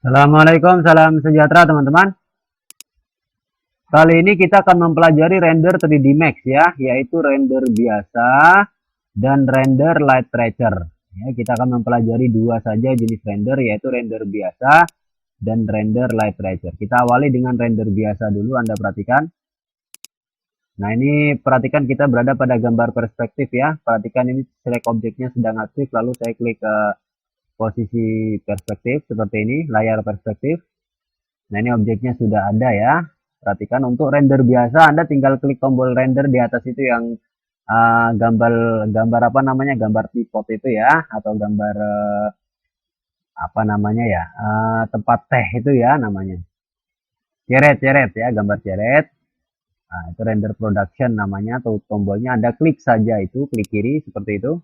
Assalamualaikum, salam sejahtera teman-teman. Kali ini kita akan mempelajari render 3D Max ya, yaitu render biasa dan render light tracer. Ya, kita akan mempelajari dua saja jenis render, yaitu render biasa dan render light tracer. Kita awali dengan render biasa dulu, Anda perhatikan. Nah, ini perhatikan kita berada pada gambar perspektif ya. Perhatikan ini select objeknya sedang aktif, lalu saya klik ke posisi perspektif seperti ini, layar perspektif. Nah, ini objeknya sudah ada ya. Perhatikan untuk render biasa Anda tinggal klik tombol render di atas itu yang gambar apa namanya, gambar tripod itu ya, atau gambar apa namanya ya, tempat teh itu ya namanya. Ceret ya, gambar ceret. Nah, itu render production namanya, atau tombolnya Anda klik saja itu, klik kiri seperti itu.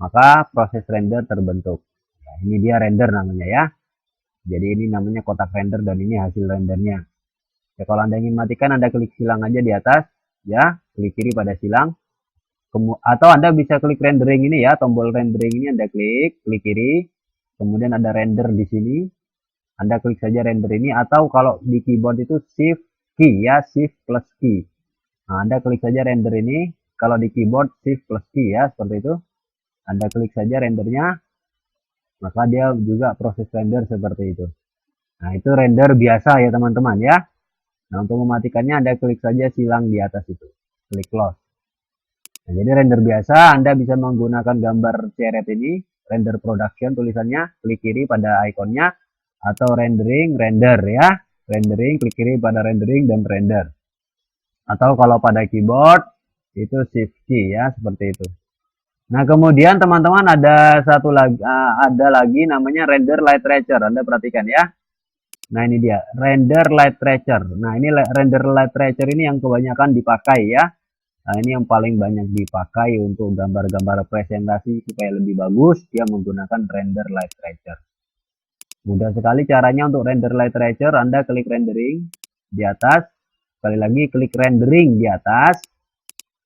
Maka proses render terbentuk. Nah, ini dia render namanya ya. Jadi ini namanya kotak render dan ini hasil rendernya. Ya, kalau Anda ingin matikan, Anda klik silang aja di atas, ya, klik kiri pada silang. Atau Anda bisa klik rendering ini ya, tombol rendering ini Anda klik kiri, kemudian ada render di sini. Anda klik saja render ini, atau kalau di keyboard itu shift key ya, shift plus key. Nah, Anda klik saja render ini, kalau di keyboard shift plus key ya, seperti itu. Anda klik saja rendernya, maka dia juga proses render seperti itu. Nah, itu render biasa ya teman-teman ya. Nah, untuk mematikannya Anda klik saja silang di atas itu. Klik close. Nah, jadi render biasa Anda bisa menggunakan gambar ceret ini, render production tulisannya, klik kiri pada ikonnya, atau rendering, render ya. Rendering, klik kiri pada rendering dan render. Atau kalau pada keyboard, itu shift key ya, seperti itu. Nah, kemudian teman-teman ada lagi namanya render light tracer. Anda perhatikan ya. Nah, ini dia render light tracer. Nah, ini render light tracer ini yang kebanyakan dipakai ya. Nah, ini yang paling banyak dipakai untuk gambar-gambar presentasi supaya lebih bagus, dia menggunakan render light tracer. Mudah sekali caranya untuk render light tracer. Anda klik rendering di atas, sekali lagi klik rendering di atas.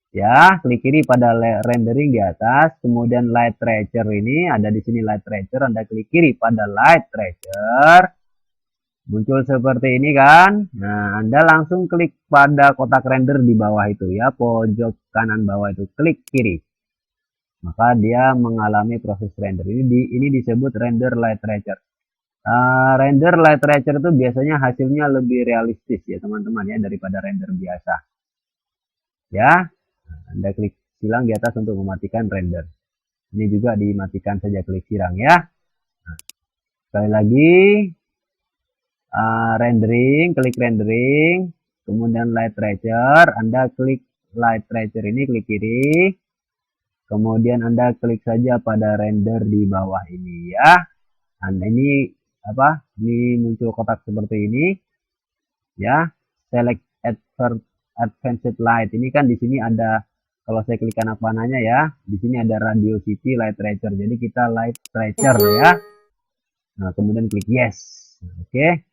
Ya, klik kiri pada rendering di atas, kemudian light tracer ini ada di sini light tracer, Anda klik kiri pada light tracer. Muncul seperti ini kan. Nah, Anda langsung klik pada kotak render di bawah itu ya, pojok kanan bawah itu, klik kiri. Maka dia mengalami proses render. Ini disebut render light tracer. Render light tracer itu biasanya hasilnya lebih realistis ya teman-teman ya, daripada render biasa. Ya, Anda klik silang di atas untuk mematikan render. Ini juga dimatikan saja, klik silang ya. Nah, sekali lagi, rendering, klik rendering, kemudian light tracer, Anda klik light tracer ini, klik kiri, kemudian Anda klik saja pada render di bawah ini ya. Anda ini apa? Ini muncul kotak seperti ini ya. Select advanced light. Ini kan di sini ada, kalau saya klik anak panahnya ya, di sini ada radio city light tracer. Jadi kita light tracer ya. Nah, kemudian klik yes. Oke.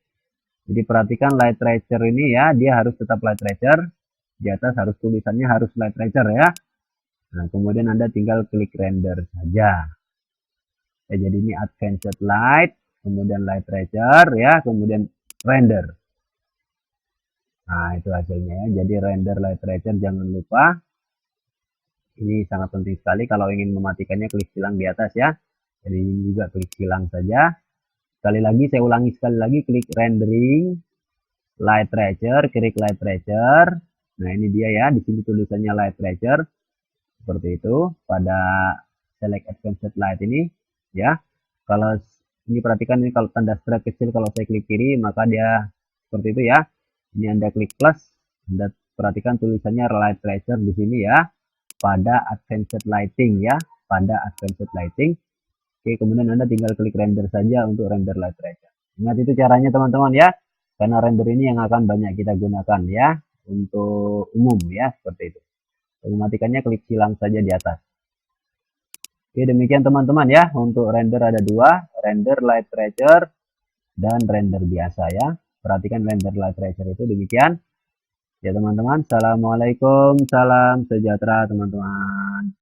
Jadi perhatikan light tracer ini ya, dia harus tetap light tracer. Di atas harus tulisannya harus light tracer ya. Nah, kemudian Anda tinggal klik render saja. Ya, jadi ini advanced light, kemudian light tracer ya, kemudian render. Nah, itu hasilnya ya. Jadi render light tracer jangan lupa. Ini sangat penting sekali, kalau ingin mematikannya klik silang di atas ya. Jadi ini juga klik silang saja. Sekali lagi, saya ulangi sekali lagi, klik rendering, light tracer, klik light tracer. Nah, ini dia ya, di sini tulisannya light tracer. Seperti itu, pada select advanced light ini ya. Kalau ini perhatikan, ini kalau tanda strike kecil, kalau saya klik kiri, maka dia seperti itu ya. Ini Anda klik plus, Anda perhatikan tulisannya light tracer di sini ya. Pada advanced lighting ya, pada advanced lighting. Oke, kemudian Anda tinggal klik render saja untuk render light tracer. Ingat itu caranya teman-teman ya, karena render ini yang akan banyak kita gunakan ya, untuk umum ya, seperti itu. Mematikannya klik silang saja di atas. Oke, demikian teman-teman ya, untuk render ada dua, render light tracer dan render biasa ya. Perhatikan render light tracer itu demikian. Ya teman-teman, assalamualaikum, salam sejahtera teman-teman.